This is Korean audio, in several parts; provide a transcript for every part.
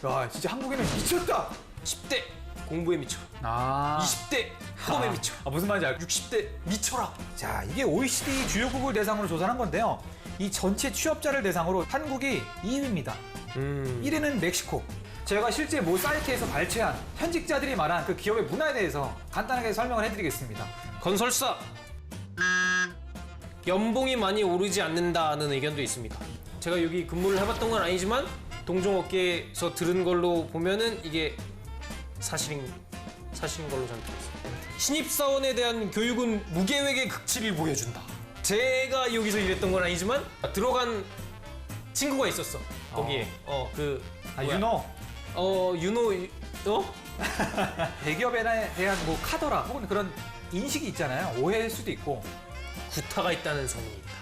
야, 진짜 한국인은 미쳤다. 10대 공부에 미쳐. 아, 20대 학업에 미쳐. 무슨 말인지 알고. 60대 미쳐라. 자, 이게 OECD 주요국을 대상으로 조사한 건데요. 이 전체 취업자를 대상으로 한국이 2위입니다. 1위는 멕시코. 제가 실제 모 사이트에서 발췌한 현직자들이 말한 그 기업의 문화에 대해서 간단하게 설명을 해드리겠습니다. 건설사 연봉이 많이 오르지 않는다는 의견도 있습니다. 제가 여기 근무를 해봤던 건 아니지만 동종업계에서 들은 걸로 보면은 이게 사실인 걸로 저는 들었어요. 신입사원에 대한 교육은 무계획의 극치를 보여준다. 제가 여기서 일했던 건 아니지만 들어간 친구가 있었어. 거기에 뭐야? 윤호. 윤호 대기업에 대한 뭐 카더라 혹은 그런 인식이 있잖아요. 오해일 수도 있고. 구타가 있다는 소문이 있다.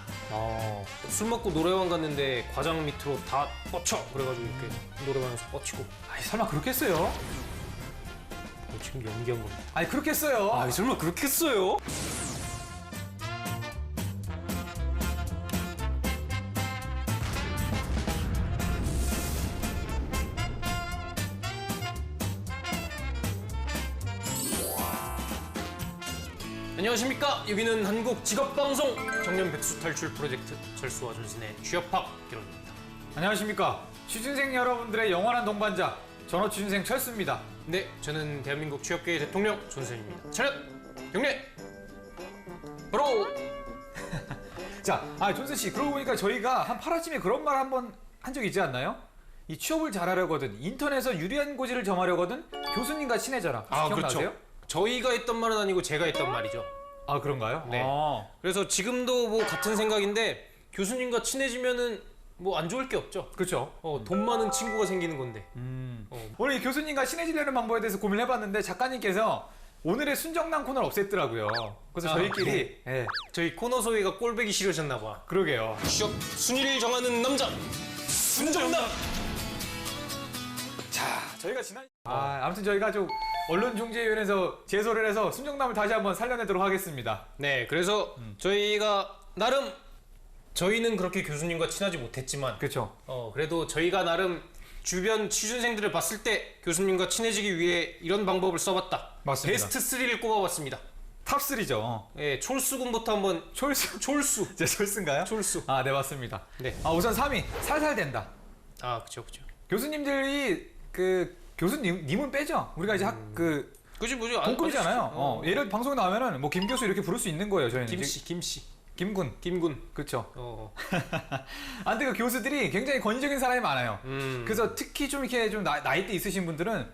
술 먹고 노래방 갔는데 과장 밑으로 다 뻗쳐. 그래가지고 이렇게 노래방에서 뻗치고. 아니, 설마 그렇게 했어요? 지금 연기한 겁니다. 아니, 그렇게 했어요. 설마 그렇게 했어요? 안녕하십니까. 여기는 한국직업방송 정년백수 탈출 프로젝트 철수와 존슨의 취업학 기론입니다. 안녕하십니까. 취준생 여러분들의 영원한 동반자 전업 취준생 철수입니다. 네, 저는 대한민국 취업계의 대통령 존슨입니다. 차렷! 경례! 바로! 자, 존슨 씨, 그러고 보니까 저희가 한 8화쯤에 그런 말 한번 한 적 있지 않나요? 이 취업을 잘하려거든, 인턴에서 유리한 고지를 점하려거든 교수님과 친해져라. 기억나세요? 그렇죠. 저희가 했던 말은 아니고 제가 했던 말이죠. 아, 그런가요? 네. 그래서 지금도 뭐 같은 생각인데 교수님과 친해지면은 뭐 안 좋을 게 없죠. 그렇죠. 돈 많은 친구가 생기는 건데. 오늘 이 교수님과 친해지려는 방법에 대해서 고민해봤는데 작가님께서 오늘의 순정남 코너를 없앴더라고요. 그래서 저희끼리 저희 코너 소위가 꼴배기 싫으셨나 봐. 그러게요. 취업 순위를 정하는 남자 순정남. 자, 저희가 지난 아무튼 저희가 좀 언론중재위원회에서 제소를 해서 순정남을 다시 한번 살려내도록 하겠습니다. 네, 그래서 저희가 나름 저희는 그렇게 교수님과 친하지 못했지만 그렇죠. 그래도 저희가 나름 주변 취준생들을 봤을 때 교수님과 친해지기 위해 이런 방법을 써봤다. 맞습니다. 베스트 3를 꼽아봤습니다. 탑3죠. 예, 촐수군부터 한번. 촐수. 제 철수인가요? 촐수. 네, 맞습니다. 네. 우선 3위 살살 된다. 그쵸. 교수님들이 교수님은 빼죠. 우리가 이제 그지 뭐죠? 동급이잖아요. 예를 들어 방송에 나오면은 뭐 김 교수 이렇게 부를 수 있는 거예요. 저희는 김씨. 김군. 그렇죠. 근데 그 교수들이 굉장히 권위적인 사람이 많아요. 그래서 특히 좀 이렇게 좀 나이대 있으신 분들은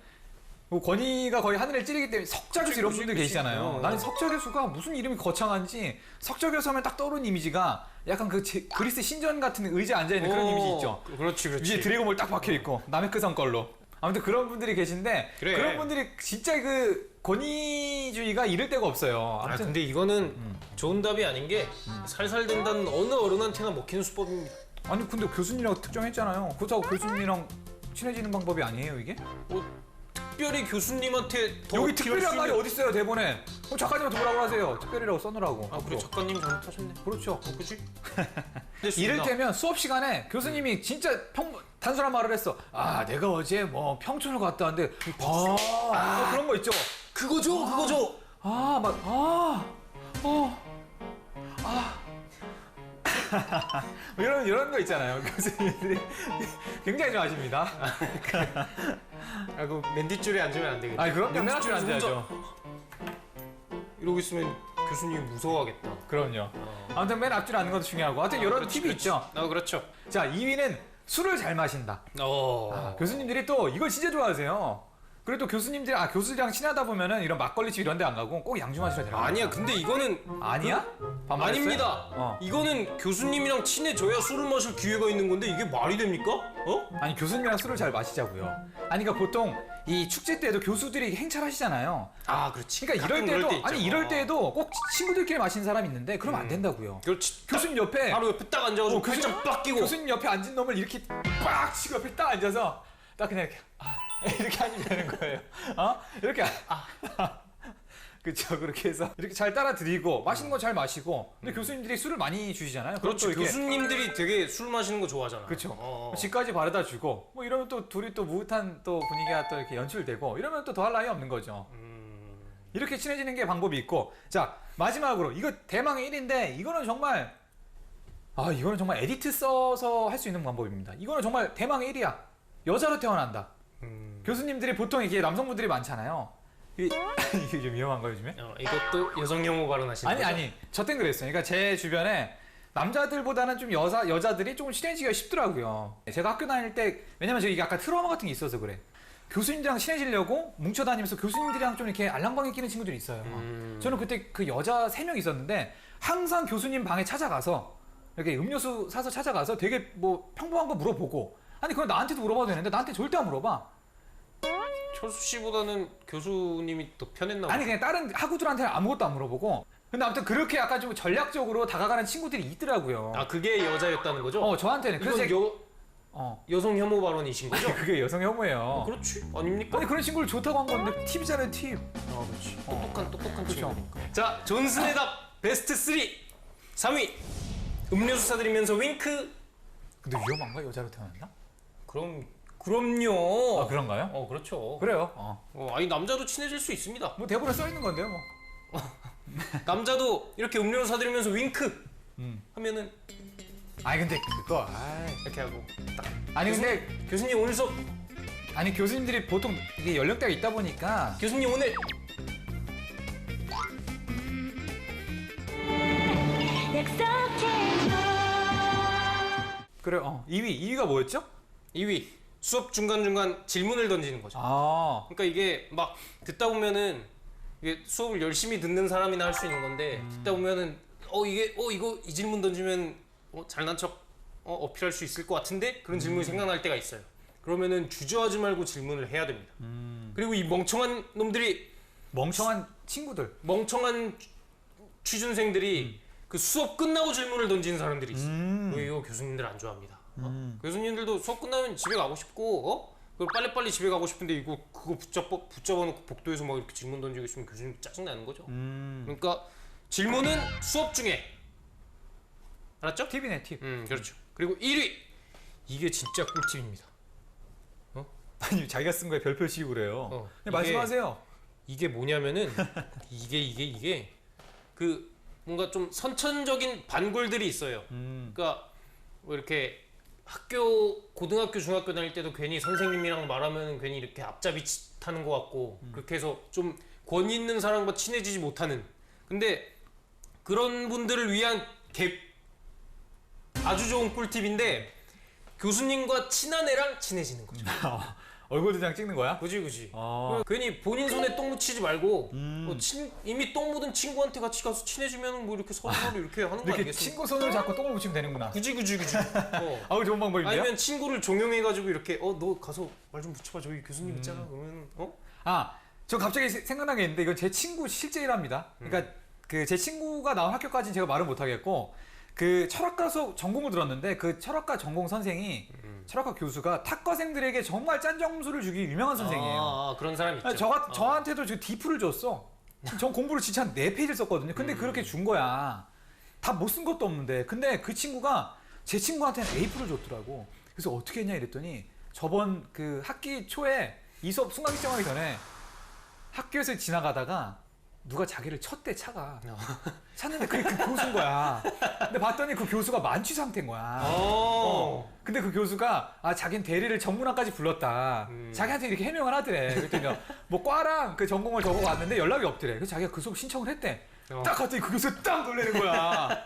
뭐 권위가 거의 하늘을 찌르기 때문에 석자 교수 이런 분들 계시잖아요. 나는 석자 교수가 무슨 이름이 거창한지 석자 교수 하면 딱 떠오르는 이미지가 약간 그리스 신전 같은 의자에 앉아있는 그런 이미지 있죠. 그렇지. 위에 드래곤볼 딱 박혀있고 남의 크성 걸로. 아무튼 그런 분들이 계신데 그래. 그런 분들이 진짜 권위주의가 이를 데가 없어요. 아무튼 근데 이거는 좋은 답이 아닌 게 살살 된다는 어느 어른한테나 먹히는 수법입니다. 아니 근데 교수님이라고 특정했잖아요. 그렇다고 교수님이랑 친해지는 방법이 아니에요 이게? 특별히 교수님한테 더 여기 특별한 말이 어디 있어요 대본에? 그럼 작가님한테 뭐라고 하세요? 특별이라고 써놓으라고. 그래 작가님 잘못하셨네. 그렇죠. 그지? 이를테면 수업 시간에 교수님이 진짜 단순한 말을 했어. 내가 어제 뭐 평촌을 갔다 왔는데 그런 거 있죠. 그거죠. 이런 거 있잖아요. 교수님들이 굉장히 좋아하십니다. 그 맨 뒷줄에 앉으면 안 되겠다. 그럼 맨 앞줄에 앉아야죠. 이러고 있으면 교수님이 무서워하겠다. 그럼요. 아무튼 맨 앞줄에 앉는 것도 중요하고. 하여튼 이런 팁이 있죠. 그렇죠. 자, 2위는 술을 잘 마신다. 교수님들이 또 이걸 진짜 좋아하세요. 그래도 교수님들이 교수들이랑 친하다 보면은 이런 막걸리집 이런 데 안 가고 꼭 양주 마시러 데려가요. 아니야. 근데 이거는 아니야? 아닙니다. 이거는 교수님이랑 친해져야 술을 마실 기회가 있는 건데 이게 말이 됩니까? 아니 교수님이랑 술을 잘 마시자고요. 그러니까 보통 이 축제 때도 교수들이 행차하시잖아요. 그렇지. 그러니까 이럴 때에도 꼭 친구들끼리 마시는 사람이 있는데 그러면 안 된다고요. 그렇지. 교수님 옆에 바로 옆에 딱 앉아가지고 팔짱 빡 끼고 교수님 옆에 앉은 놈을 이렇게 빡 치고 옆에 딱 앉아서 딱 그냥 이렇게 이렇게 앉으면 되는 거예요. 이렇게 그렇죠. 그렇게 해서 이렇게 잘 따라드리고 맛있는 거 잘 마시고. 근데 교수님들이 술을 많이 주시잖아요. 그럼 그렇죠. 또 이렇게 교수님들이 되게 술 마시는 거 좋아하잖아. 그렇죠. 집까지 바래다 주고 뭐 이러면 또 둘이 또 무흐한 또 분위기가 또 이렇게 연출되고 이러면 또 더할 나위 없는 거죠. 이렇게 친해지는 게 방법이 있고. 자, 마지막으로 이거 대망의 1인데 이거는 정말 에디트 써서 할 수 있는 방법입니다. 이거는 정말 대망의 1이야. 여자로 태어난다. 교수님들이 보통 이게 남성분들이 많잖아요. 이게 좀 위험한가요, 요즘에? 이것도 여성 혐오 발언하시는 거죠? 아니, 저 땐 그랬어요. 그러니까 제 주변에 남자들보다는 좀 여자들이 조금 친해지기가 쉽더라고요. 제가 학교 다닐 때, 왜냐면 이게 약간 트라우마 같은 게 있어서 그래. 교수님들이랑 친해지려고 뭉쳐다니면서 교수님들이랑 좀 이렇게 알랑방에 끼는 친구들이 있어요. 저는 그때 그 여자 3명 있었는데 항상 교수님 방에 찾아가서 이렇게 음료수 사서 찾아가서 되게 뭐 평범한 거 물어보고, 아니 그건 나한테도 물어봐도 되는데 나한테 절대 안 물어봐. 철수 씨보다는 교수님이 더 편했나 보죠. 아니 그냥 다른 학우들한테는 아무것도 안 물어보고. 근데 아무튼 그렇게 약간 좀 전략적으로 다가가는 친구들이 있더라고요. 아, 그게 여자였다는 거죠? 저한테는. 그래서 이건 여성 혐오 발언이신 거죠? 그게 여성 혐오예요. 그렇지. 아닙니까? 아니 그런 친구를 좋다고 한 건데 팁이잖아요, 팁. 그렇지. 똑똑한 그렇죠. 친구니까. 자, 존슨의 답 베스트 3. 3위. 음료수 사드리면서 윙크. 근데 위험한가? 여자로 태어났나? 그럼요. 아 그런가요? 그렇죠. 그래요. 아니 남자도 친해질 수 있습니다. 뭐 대본에 써 있는 건데요, 뭐. 남자도 이렇게 음료수 사드리면서 윙크 하면은 아니 근데 그거 이렇게 하고 딱. 아니 근데 교수님 오늘 수업. 아니 교수님들이 보통 이게 연령대가 있다 보니까 교수님 오늘 그래. 2위가 뭐였죠? 2위 수업 중간중간 질문을 던지는 거죠. 아 그러니까 이게 막 듣다 보면은 이게 수업을 열심히 듣는 사람이나 할 수 있는 건데 듣다 보면은 이거 이 질문 던지면 잘난 척 어필할 수 있을 것 같은데 그런 질문이 생각날 때가 있어요. 그러면은 주저하지 말고 질문을 해야 됩니다. 그리고 이 멍청한 놈들이 멍청한 친구들. 멍청한 취준생들이 그 수업 끝나고 질문을 던지는 사람들이 있어요. 이거 교수님들 안 좋아합니다. 교수님들도 수업 끝나면 집에 가고 싶고 그리고 빨리빨리 집에 가고 싶은데 그거 붙잡아놓고 복도에서 막 이렇게 질문 던지고 있으면 교수님 짜증나는 거죠. 그러니까 질문은 수업 중에. 알았죠? 팁이네, 팁. 그렇죠. 그리고 1위. 이게 진짜 꿀팁입니다. 아니 자기가 쓴 거에 별표 씌우고 그래요. 말씀하세요. 이게 뭐냐면은 이게 그 뭔가 좀 선천적인 반골들이 있어요. 그러니까 뭐 이렇게 고등학교, 중학교 다닐 때도 괜히 선생님이랑 말하면 괜히 이렇게 앞잡이 타는 것 같고 그렇게 해서 좀 권위 있는 사람과 친해지지 못하는. 근데 그런 분들을 위한 아주 좋은 꿀팁인데 교수님과 친한 애랑 친해지는 거죠. 얼굴 도장 찍는 거야? 그지. 괜히 본인 손에 똥 묻히지 말고 이미 똥 묻은 친구한테 같이 가서 친해지면 뭐 이렇게 서로 이렇게 하는 거 이렇게 아니겠습니까? 친구 손을 잡고 똥을 묻히면 되는구나. 그지. 아우 좋은 방법인데요? 아니면 친구를 종용해가지고 이렇게 너 가서 말 좀 붙여봐 저기 교수님 있잖아 그러면 저 갑자기 생각난 게 있는데 이건 제 친구 실제 일화입니다. 그러니까 그 제 친구가 나온 학교까지는 제가 말을 못 하겠고 그 철학과 수업 전공을 들었는데 그 철학과 전공 선생이 철학과 교수가 탁과생들에게 정말 짠 점수를 주기 유명한 선생이에요. 그런 사람 있죠. 저한테도 지금 D프를 줬어. 전 공부를 진짜 한 4페이지를 썼거든요. 근데 그렇게 준 거야. 다 못 쓴 것도 없는데. 근데 그 친구가 제 친구한테는 A프를 줬더라고. 그래서 어떻게 했냐 이랬더니 저번 그 학기 초에 이 수업 순간 결정하기 전에 학교에서 지나가다가 누가 자기를 쳤대 차가. 찼는데 그게 그 교수인 거야. 근데 봤더니 그 교수가 만취 상태인 거야. 근데 그 교수가 자기는 대리를 전문학까지 불렀다. 자기한테 이렇게 해명을 하더래. 그랬더니 뭐 과랑 그 전공을 적어왔는데 연락이 없더래. 그래서 자기가 그 수업 신청을 했대. 딱 갔더니 그 교수 딱 놀라는 거야.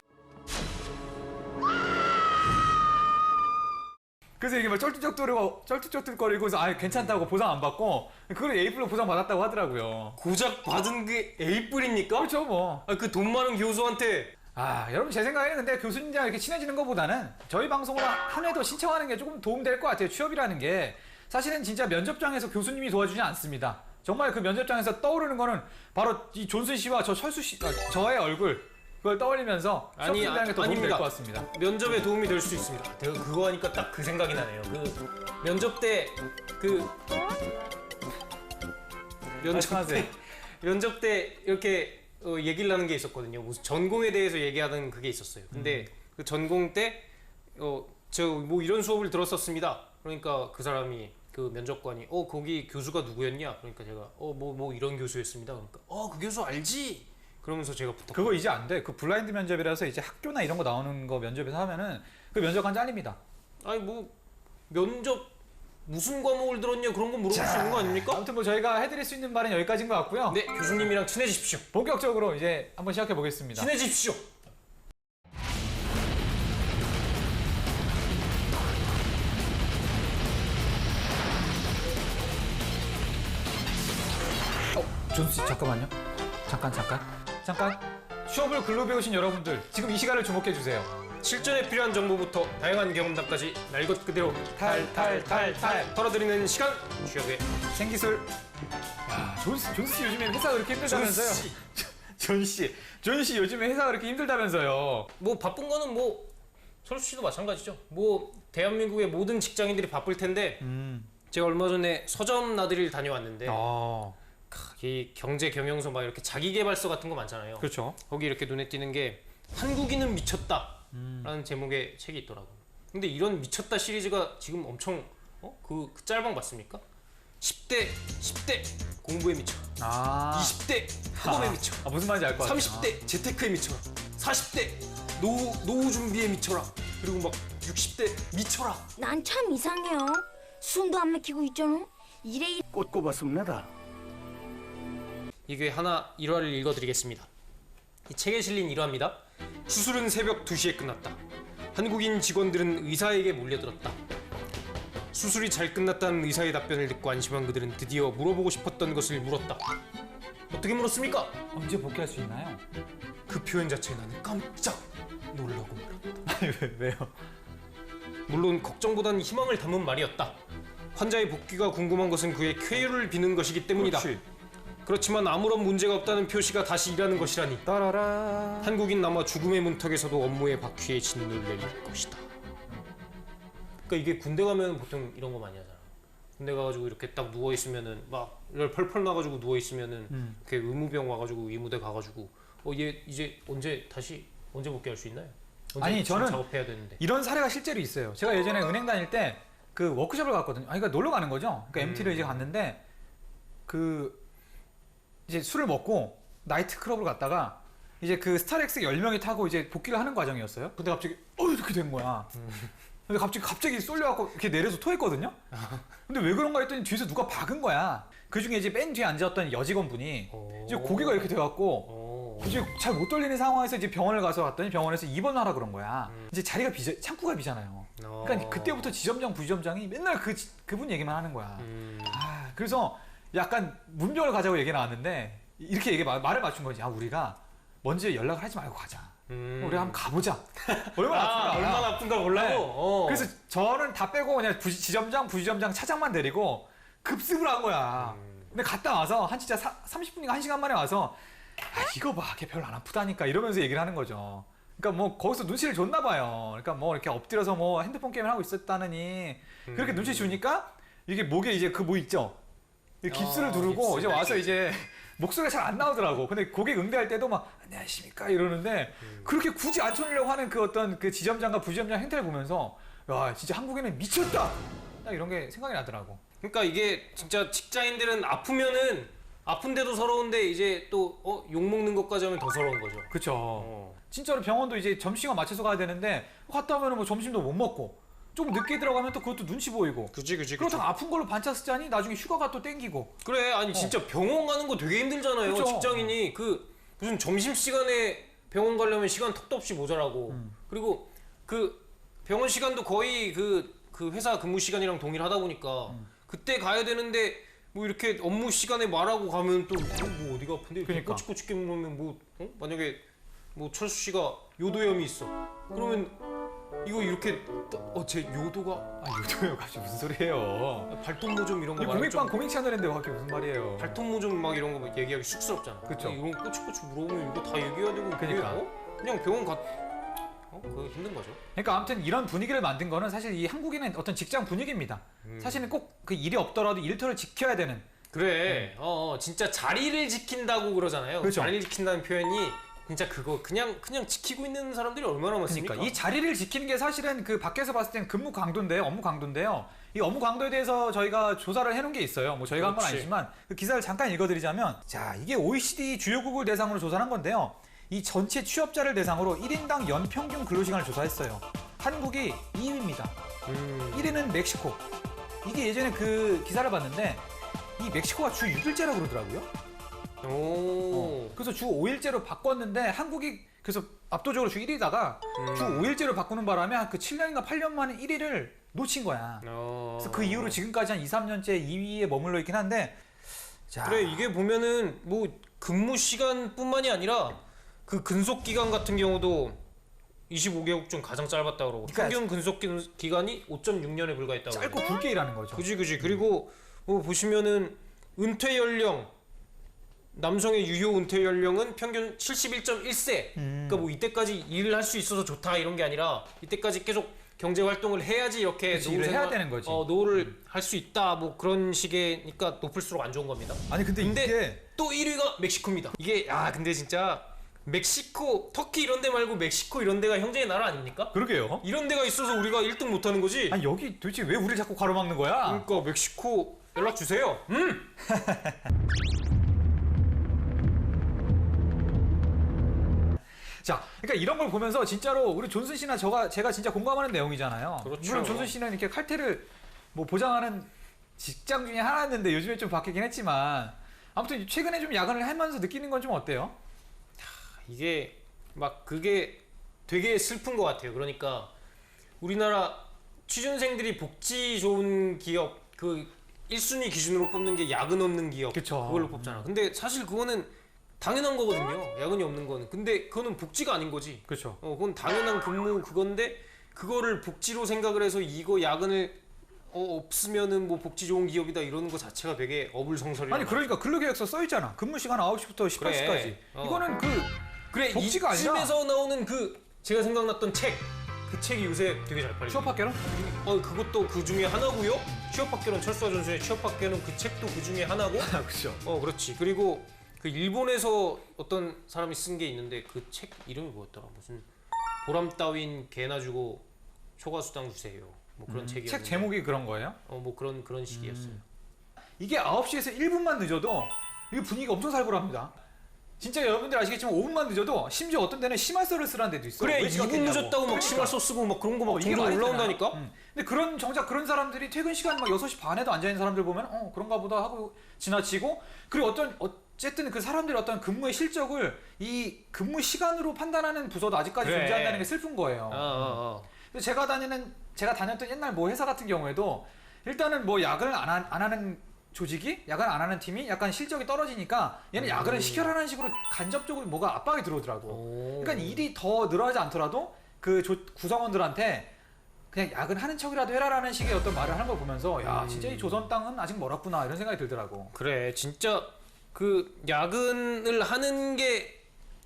그래서 이게 막 쩔뚝쩔뚝거리고 해서 괜찮다고 보상 안 받고 그걸 A플로 보상 받았다고 하더라고요. 고작 받은 게 A뿔입니까? 그렇죠 뭐. 그 돈 많은 교수한테. 여러분 제 생각에는 근데 교수님들이랑 이렇게 친해지는 것보다는 저희 방송으로 한 회 더 신청하는 게 조금 도움될 것 같아요. 취업이라는 게 사실은 진짜 면접장에서 교수님이 도와주지 않습니다. 정말 그 면접장에서 떠오르는 거는 바로 이 존슨 씨와 저 철수 씨, 저의 얼굴 그걸 떠올리면서 취업준비하는 게 더 도움이 될 것 같습니다. 면접에 도움이 될 수 있습니다. 내가 그거 하니까 딱 그 생각이 나네요. 그 면접 때 면접 때 이렇게 얘기를 하는 게 있었거든요. 무슨 전공에 대해서 얘기하는 그게 있었어요. 근데 그 전공 때 저 뭐 이런 수업을 들었었습니다. 그러니까 그 사람이 그 면접관이 거기 교수가 누구였냐? 그러니까 제가 뭐 이런 교수였습니다. 그러니까 그 교수 알지? 그러면서 제가 부탁. 그거 이제 안 돼. 그 블라인드 면접이라서 이제 학교나 이런 거 나오는 거 면접에서 하면은 그 면접관 잘립니다. 아니 뭐 면접 무슨 과목을 들었냐 그런 건 물어볼 수 있는 거 아닙니까? 아무튼 뭐 저희가 해드릴 수 있는 말은 여기까지인 것 같고요. 네, 교수님이랑 친해지십시오. 본격적으로 이제 한번 시작해 보겠습니다. 친해지십시오. 존스 씨 잠깐만요. 잠깐. 수업을 글로 배우신 여러분들 지금 이 시간을 주목해 주세요. 실전에 필요한 정보부터 다양한 경험담까지 날 것 그대로 탈 털어드리는 시간 취업의 생기술. 야, 존스 씨 요즘에 회사가 그렇게 힘들다면서요? 존 씨 요즘에 회사가 그렇게 힘들다면서요? 뭐 바쁜 거는 뭐 철수 씨도 마찬가지죠. 뭐 대한민국의 모든 직장인들이 바쁠 텐데 제가 얼마 전에 서점 나들이를 다녀왔는데 이 경제 경영서 막 이렇게 자기계발서 같은 거 많잖아요. 그렇죠. 거기 이렇게 눈에 띄는 게 한국인은 미쳤다 라는 제목의 책이 있더라고요. 근데 이런 미쳤다 시리즈가 지금 엄청 그 짤방 봤습니까? 10대 공부에 미쳐, 20대 학업에 미쳐, 무슨 말인지 알 것 같아요. 30대 재테크에 미쳐라, 40대 노후 준비에 미쳐라, 그리고 막 60대 미쳐라. 난 참 이상해요. 숨도 안 막히고 있잖아. 이래 꽃 꼽았습니다. 이게 하나 일화를 읽어드리겠습니다. 이 책에 실린 일화입니다. 수술은 새벽 2시에 끝났다. 한국인 직원들은 의사에게 몰려들었다. 수술이 잘 끝났다는 의사의 답변을 듣고 안심한 그들은 드디어 물어보고 싶었던 것을 물었다. 어떻게 물었습니까? 언제 복귀할 수 있나요? 그 표현 자체에 나는 깜짝 놀라고 말았다. 아니 왜요? 물론 걱정보다는 희망을 담은 말이었다. 환자의 복귀가 궁금한 것은 그의 쾌유를 비는 것이기 때문이다. 그렇지. 그렇지만 아무런 문제가 없다는 표시가 다시 일하는 것이라니. 따라라. 한국인 남아 죽음의 문턱에서도 업무의 바퀴에 짓눌 내릴 것이다. 그러니까 이게 군대 가면 보통 이런 거 많이 하잖아. 군대 가가지고 이렇게 딱 누워 있으면은 막 이걸 펄펄 나가지고 누워 있으면은 이렇게 의무병 와가지고 의무대 가가지고 얘 이제 언제 복귀할 수 있나요? 언제 아니, 저는 작업해야 되는데. 이런 사례가 실제로 있어요. 제가 예전에 은행 다닐 때 그 워크숍을 갔거든요. 그러니까 놀러 가는 거죠. 그러니까 MT를 이제 갔는데 이제 술을 먹고 나이트 클럽을 갔다가 이제 그 스타렉스 10명이 타고 이제 복귀를 하는 과정이었어요. 근데 갑자기 이렇게 된 거야. 근데 갑자기 쏠려갖고 이렇게 내려서 토했거든요. 근데 왜 그런가 했더니 뒤에서 누가 박은 거야. 그 중에 이제 맨 뒤에 앉았던 여직원분이 이제 고개가 이렇게 돼갖고 이제 잘 못 돌리는 상황에서 이제 병원을 가서 갔더니 병원에서 입원을 하라 그런 거야. 이제 자리가 창구가 비잖아요. 그러니까 그때부터 지점장 부지점장이 맨날 그분 얘기만 하는 거야. 그래서 약간 문병을 가자고 얘기 나왔는데 이렇게 말을 맞춘 거지. 우리가 먼저 연락을 하지 말고 가자. 우리 한번 가보자. 얼마나 아픈가 몰라고. 그래서 저는 다 빼고 그냥 지점장, 부지점장, 차장만 데리고 급습을 한 거야. 근데 갔다 와서 한 진짜 30분인가 1시간 만에 와서 이거 봐, 걔 별로 안 아프다니까 이러면서 얘기를 하는 거죠. 그러니까 뭐 거기서 눈치를 줬나 봐요. 그러니까 뭐 이렇게 엎드려서 뭐 핸드폰 게임을 하고 있었다느니 그렇게 눈치 주니까 이게 목에 이제 그 뭐 있죠. 깁스를 두르고 이제 와서 이제 목소리가 잘 안 나오더라고. 근데 고객 응대할 때도 막 안녕하십니까 이러는데 그렇게 굳이 안 쳐내려고 하는 그 어떤 그 지점장과 부지점장 행태를 보면서 야 진짜 한국인은 미쳤다. 딱 이런 게 생각이 나더라고. 그러니까 이게 진짜 직장인들은 아프면은 아픈데도 서러운데 이제 또 욕먹는 것까지 하면 더 서러운 거죠. 그쵸. 진짜로 병원도 이제 점심시간 맞춰서 가야 되는데 갔다 오면 뭐 점심도 못 먹고 조금 늦게 들어가면 또 그것도 눈치 보이고. 그치. 그렇다고 아픈 걸로 반차 쓰자니 나중에 휴가가 또 땡기고. 그래, 아니 진짜 병원 가는 거 되게 힘들잖아요. 그쵸. 직장인이 무슨 점심 시간에 병원 가려면 시간 턱도 없이 모자라고. 그리고 그 병원 시간도 거의 그 회사 근무 시간이랑 동일하다 보니까 그때 가야 되는데 뭐 이렇게 업무 시간에 말하고 가면 또 뭐 어디가 아픈데 그러니까. 꼬치꼬치 물으면 뭐 만약에 뭐 철수 씨가 요도염이 있어. 그러면 이거 이렇게 제 요도가 요즘에 갑자기 무슨 소리예요? 발톱모좀 이런 거 이 말하면 공익방 코믹 채널인데 갑자기 무슨 말이에요? 발톱모좀 막 이런 거 얘기하기 쑥스럽잖아. 그쵸. 이런 거 꼬치꼬치 물어보면 이거 다 얘기해야 되고 그러니까. 그냥 병원 그거 힘든 거죠. 그러니까 아무튼 이런 분위기를 만든 거는 사실 이 한국인의 어떤 직장 분위기입니다. 사실은 꼭 그 일이 없더라도 일터를 지켜야 되는 그래. 진짜 자리를 지킨다고 그러잖아요. 그렇죠. 자리를 지킨다는 표현이 진짜 그거 그냥 지키고 있는 사람들이 얼마나 많습니까? 그러니까 이 자리를 지키는 게 사실은 그 밖에서 봤을 땐 근무 강도인데요, 업무 강도인데요. 이 업무 강도에 대해서 저희가 조사를 해놓은 게 있어요. 뭐 저희가 한 건 그렇지. 아니지만 그 기사를 잠깐 읽어드리자면, 자, 이게 OECD 주요국을 대상으로 조사한 건데요. 이 전체 취업자를 대상으로 1인당 연평균 근로시간을 조사했어요. 한국이 2위입니다. 1위는 멕시코. 이게 예전에 그 기사를 봤는데 이 멕시코가 주 6일제라고 그러더라고요. 그래서 주 5일제로 바꿨는데 한국이 그래서 압도적으로 주 1위다가 주 5일제로 바꾸는 바람에 그 7년인가 8년 만에 1위를 놓친 거야. 그래서 그 이후로 지금까지 한 2, 3년째 2위에 머물러 있긴 한데, 자, 그래, 이게 보면은 뭐 근무 시간뿐만이 아니라 그 근속 기간 같은 경우도 25개국 중 가장 짧았다 그러고 그러니까 평균 근속 기간이 5.6년에 불과했다고. 짧고 굵게 일하는 거죠. 그지. 그리고 뭐 보시면은 은퇴 연령, 남성의 유효 은퇴 연령은 평균 71.1세. 그러니까 뭐 이때까지 일을 할 수 있어서 좋다 이런 게 아니라 이때까지 계속 경제 활동을 해야지 이렇게 그치, 일을 해야 되는 거지. 노후를 할 수 있다 뭐 그런 식이니까 높을수록 안 좋은 겁니다. 아니 근데 이게 또 1위가 멕시코입니다. 이게 근데 진짜 멕시코, 터키 이런 데 말고 멕시코 이런 데가 형제의 나라 아닙니까? 그러게요. 이런 데가 있어서 우리가 1등 못 하는 거지. 아니 여기 도대체 왜 우리를 자꾸 가로막는 거야? 그러니까 멕시코 연락 주세요. 자, 그러니까 이런 걸 보면서 진짜로 우리 존슨 씨나 제가 진짜 공감하는 내용이잖아요. 그렇죠. 물론 존슨 씨는 이렇게 칼퇴를 뭐 보장하는 직장 중에 하나였는데 요즘에 좀 바뀌긴 했지만 아무튼 최근에 좀 야근을 하면서 느끼는 건 좀 어때요? 이게 막 그게 되게 슬픈 것 같아요. 그러니까 우리나라 취준생들이 복지 좋은 기업 그 1순위 기준으로 뽑는 게 야근 없는 기업 그쵸. 그걸로 뽑잖아. 근데 사실 그거는 당연한 거거든요. 야근이 없는 거는. 근데 그거는 복지가 아닌 거지. 그렇죠. 그건 당연한 근무 그건데 그거를 복지로 생각을 해서 이거 야근을 없으면은 뭐 복지 좋은 기업이다 이러는 거 자체가 되게 어불성설이야. 아니 그러니까 근로계약서 써 있잖아. 근무 시간 9시부터 18시까지. 그래. 이거는 그래 복지가 아니라 이쯤에서 나오는 그 제가 생각났던 책. 그 책이 요새 되게 잘 팔리고. 취업학개론? 그것도 그 중에 하나고요. 취업학개론 철수와 전수의 취업학개론 그 책도 그 중에 하나고. 그렇죠. 그렇지. 그리고 그 일본에서 어떤 사람이 쓴 게 있는데 그 책 이름이 뭐였더라? 무슨 보람 따윈 개나 주고 초과 수당 주세요. 뭐 그런 책이었는데. 책 제목이 그런 거예요? 뭐 그런 식이었어요. 이게 9시에서 1분만 늦어도 이 분위기가 엄청 살벌합니다. 진짜 여러분들 아시겠지만 5분만 늦어도 심지어 어떤 데는 심할서를 쓰라는 데도 있어. 그래 왜 2분 시작했냐고. 늦었다고 막 그러니까. 심할서 쓰고 막 그런 거 막 이게 종종 말이 되나? 올라온다니까. 근데 정작 그런 사람들이 퇴근 시간 막 6시 반에도 앉아있는 사람들 보면 그런가 보다 하고 지나치고, 그리고 어쨌든 그 사람들의 어떤 근무의 실적을 이 근무 시간으로 판단하는 부서도 아직까지 그래. 존재한다는 게 슬픈 거예요. 근데 제가 다녔던 옛날 뭐 회사 같은 경우에도 일단은 뭐 야근을 안 하는 조직이, 야근 안 하는 팀이 약간 실적이 떨어지니까 얘는 야근을 시켜라는 식으로 간접적으로 뭐가 압박이 들어오더라고. 그러니까 일이 더 늘어나지 않더라도 그 구성원들한테 그냥 야근하는 척이라도 해라라는 식의 어떤 말을 하는 걸 보면서 야 진짜 이 조선 땅은 아직 멀었구나 이런 생각이 들더라고. 그래 진짜 그 야근을 하는 게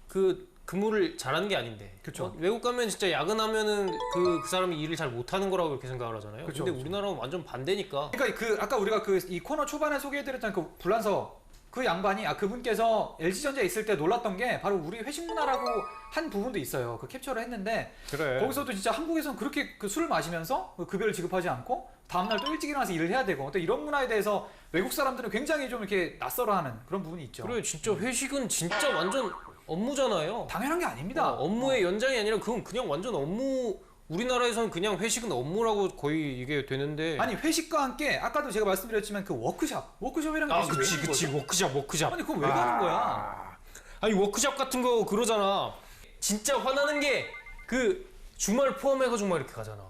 그 근무를 잘하는 게 아닌데. 그쵸. 외국 가면 진짜 야근하면은 그 사람이 일을 잘 못하는 거라고 그렇게 생각을 하잖아요. 그쵸, 근데 그쵸. 우리나라는 완전 반대니까. 그러니까 아까 우리가 이 코너 초반에 소개해드렸던 그 불란서 그 양반이 그분께서 LG전자에 있을 때 놀랐던 게 바로 우리 회식 문화라고 한 부분도 있어요. 그 캡처를 했는데 그래. 거기서도 진짜 한국에서는 그렇게 그 술을 마시면서 급여를 지급하지 않고 다음날 또 일찍 일어나서 일을 해야 되고 또 이런 문화에 대해서 외국 사람들은 굉장히 좀 이렇게 낯설어하는 그런 부분이 있죠. 그래 진짜 회식은 진짜 완전 업무잖아요. 당연한 게 아닙니다. 업무의 연장이 아니라 그건 그냥 완전 업무. 우리나라에서는 그냥 회식은 업무라고 거의 이게 되는데. 아니 회식과 함께 아까도 제가 말씀드렸지만 그 워크숍이라는 게 그치 워크샵. 아니 그거 왜 가는 거야? 아니 워크샵 같은 거 그러잖아. 진짜 화나는 게 그 주말 포함해가지고 막 이렇게 가잖아.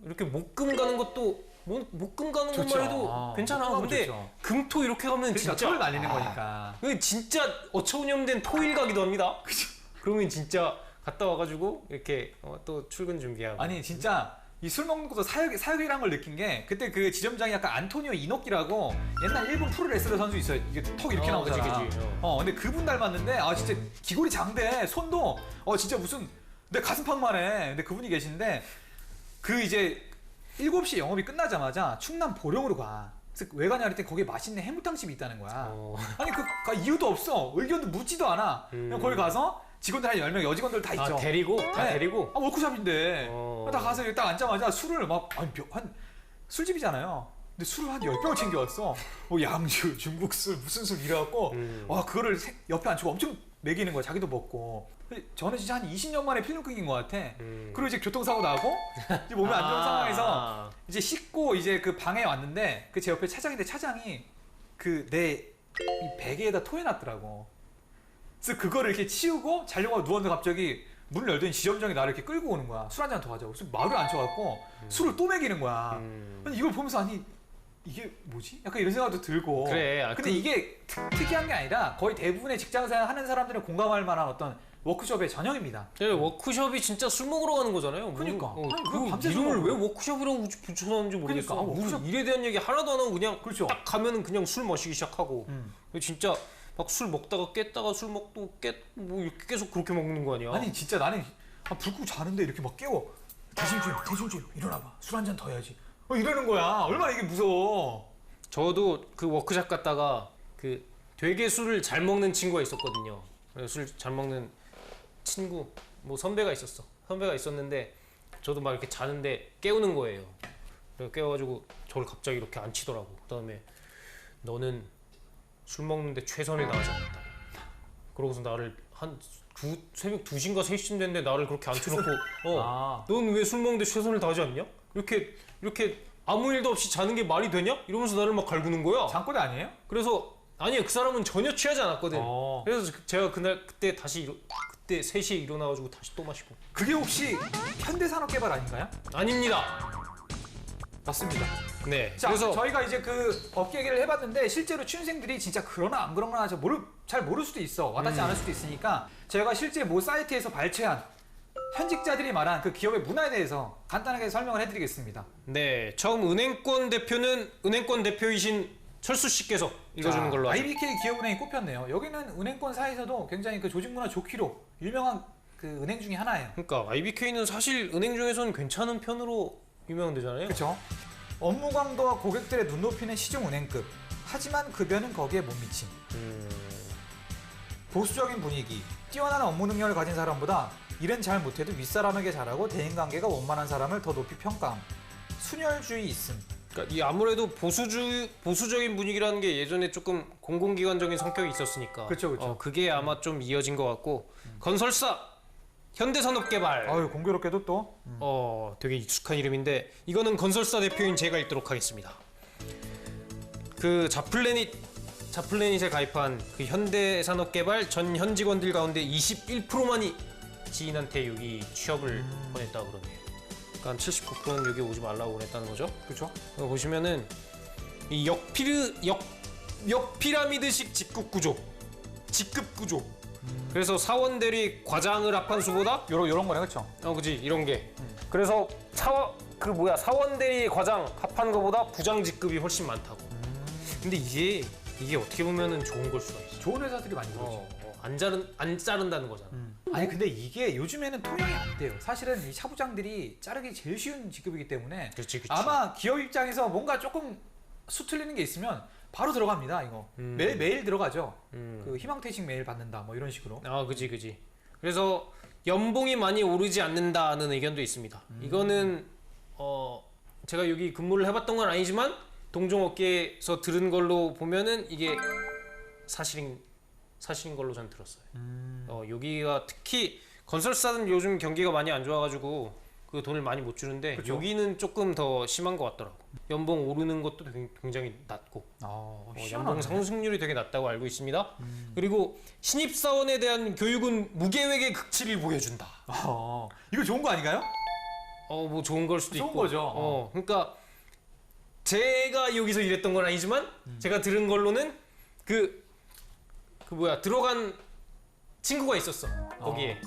이렇게 목금 가는 것도 목금 가는 좋죠. 것만 해도 괜찮아. 목금 근데 좋죠. 금토 이렇게 가면 그러니까 진짜 털 날리는 거니까. 그 진짜 어처구니없는 토일 가기도 합니다. 그러면 진짜 갔다 와가지고 이렇게 또 출근 준비하고. 아니 진짜 이 술 먹는 것도 사역이란 걸 느낀 게 그때 그 지점장이 약간 안토니오 이노키라고 옛날 일본 프로레슬러 선수 있어요. 이게 턱 이렇게 나오잖아. 그치. 근데 그분 닮았는데 진짜 기골이 장대. 손도 진짜 무슨 내 가슴팍만 해. 근데 그분이 계신데 그 이제 7시 영업이 끝나자마자 충남 보령으로 가. 그래서 왜 가냐 그랬더니 거기에 맛있는 해물탕집이 있다는 거야. 어. 아니 그 이유도 없어. 의견도 묻지도 않아. 그냥 거기 가서 직원들 한 10명, 여직원들 다 있죠. 데리고 다 네. 데리고. 아, 워크숍인데. 어. 다 가서 딱 앉자마자 술을 막 한 술집이잖아요. 근데 술을 한 10병을 챙겨왔어. 뭐 양주, 중국술, 무슨 술 이래갖고 와 그거를 옆에 앉히고 엄청 먹이는 거야. 자기도 먹고. 저는 진짜 한 20년 만에 필름 끊긴 것 같아. 그리고 이제 교통사고 나고 이제 몸이 안 좋은 상황에서 이제 씻고 이제 그 방에 왔는데 그 제 옆에 차장인데 차장이 그 내 이 베개에다 토해놨더라고. 그래서 그거를 이렇게 치우고 자려고 하고 누웠는데 갑자기 문을 열더니 지점장이 나를 이렇게 끌고 오는 거야. 술 한잔 더 하자고. 그래서 말을 앉혀갖고 술을 또 먹이는 거야. 아니 이걸 보면서 아니 이게 뭐지? 약간 이런 생각도 들고. 그래. 근데 이게 특이한 게 아니라 거의 대부분의 직장생활 하는 사람들은 공감할 만한 어떤 워크숍의 전형입니다. 네, 워크숍이 진짜 술 먹으러 가는 거잖아요. 그러니까. 아니, 그 밤새 이름을 술 왜 먹어요. 워크숍이라고 붙여놨는지 모르겠어. 그러니까, 무슨 워크숍. 일에 대한 얘기 하나도 안 하고 그냥 그렇죠. 딱 가면은 그냥 술 마시기 시작하고. 진짜 막 술 먹다가 깼다가 술 먹고 뭐 이렇게 계속 그렇게 먹는 거 아니야? 아니 진짜 나는 불 끄고 자는데 이렇게 막 깨워. 대준님 일어나봐. 술 한 잔 더 해야지. 이러는 거야. 얼마나 이게 무서워. 저도 그 워크숍 갔다가 그 되게 술을 잘 먹는 친구가 있었거든요. 술 잘 먹는 친구, 뭐 선배가 있었어. 선배가 있었는데 저도 막 이렇게 자는데 깨우는 거예요. 그래서 깨워가지고 저를 갑자기 이렇게 앉히더라고. 그다음에 너는 술 먹는데 최선을 다하지 않았다. 그러고서 나를 새벽 2시인가 3시쯤 됐는데 나를 그렇게 앉혀놓고 넌 왜 술 먹는데 최선을 다하지 않냐? 이렇게 아무 일도 없이 자는 게 말이 되냐? 이러면서 나를 막 갈구는 거야. 장꼬대 아니에요? 그래서 아니요, 그 사람은 전혀 취하지 않았거든. 그래서 제가 그때 3시에 일어나가지고 다시 또 마시고. 그게 혹시 현대산업개발 아닌가요? 아닙니다. 맞습니다. 네. 자, 그래서 저희가 이제 그 업계 얘기를 해봤는데 실제로 취준생들이 진짜 그러나 안 그러나 잘 모를 수도 있어. 와닿지 않을 수도 있으니까 저희가 실제 모 사이트에서 발췌한 현직자들이 말한 그 기업의 문화에 대해서 간단하게 설명을 해드리겠습니다. 네, 처음 은행권 대표이신 철수 씨께서 읽어주는 걸로 하죠. IBK 기업은행이 꼽혔네요. 여기는 은행권 사이에서도 굉장히 그 조직 문화 좋기로 유명한 그 은행 중에 하나예요. 그러니까 IBK는 사실 은행 중에서는 괜찮은 편으로 유명되잖아요. 그렇죠. 업무 강도와 고객들의 눈높이는 시중 은행급. 하지만 급여는 거기에 못 미침. 보수적인 분위기, 뛰어난 업무 능력을 가진 사람보다 일은 잘 못해도 윗사람에게 잘하고 대인관계가 원만한 사람을 더 높이 평가함. 순혈주의 있음. 그러니까 이 아무래도 보수적인 분위기라는 게 예전에 조금 공공기관적인 성격이 있었으니까. 그렇죠. 그게 아마 좀 이어진 것 같고. 건설사, 현대산업개발. 아유 공교롭게도 또. 되게 익숙한 이름인데 이거는 건설사 대표인 제가 읽도록 하겠습니다. 그 자플래닛에 가입한 그 현대산업개발 전 현직원들 가운데 21%만이 지인한테 여기 취업을 권했다 그러네요. 그러니까 한 79%는 여기 오지 말라고 그랬다는 거죠. 그렇죠. 보시면은 이 역피라미드식 직급 구조. 그래서 사원 대리 과장을 합한 수보다 요런 거네, 그렇죠. 그지 이런 게. 그래서 사원 대리 과장 합한 거보다 부장 직급이 훨씬 많다고. 근데 이게 어떻게 보면은 좋은 걸 수가 있어. 좋은 회사들이 많이 그러죠. 안 자른다는 거잖아. 아니 근데 이게 요즘에는 통용이 안 돼요. 사실은 이 차부장들이 자르기 제일 쉬운 직급이기 때문에 그렇지. 아마 기업 입장에서 뭔가 조금 수틀리는 게 있으면 바로 들어갑니다. 이거 매일 들어가죠. 그 희망퇴직 메일 받는다 뭐 이런 식으로. 그지. 그래서 연봉이 많이 오르지 않는다는 의견도 있습니다. 이거는 제가 여기 근무를 해봤던 건 아니지만 동종업계에서 들은 걸로 보면은 이게 사실인 걸로 전 들었어요. 여기가 특히 건설사는 요즘 경기가 많이 안 좋아가지고 그 돈을 많이 못 주는데 그쵸? 여기는 조금 더 심한 것 같더라고. 연봉 오르는 것도 굉장히 낮고 연봉 상승률이 되게 낮다고 알고 있습니다. 그리고 신입사원에 대한 교육은 무계획의 극치를 보여준다. 이거 좋은 거 아닌가요? 뭐 좋은 걸 수도 좋은 있고. 거죠. 그러니까 제가 여기서 일했던 건 아니지만 제가 들은 걸로는 들어간 친구가 있었어. 거기에.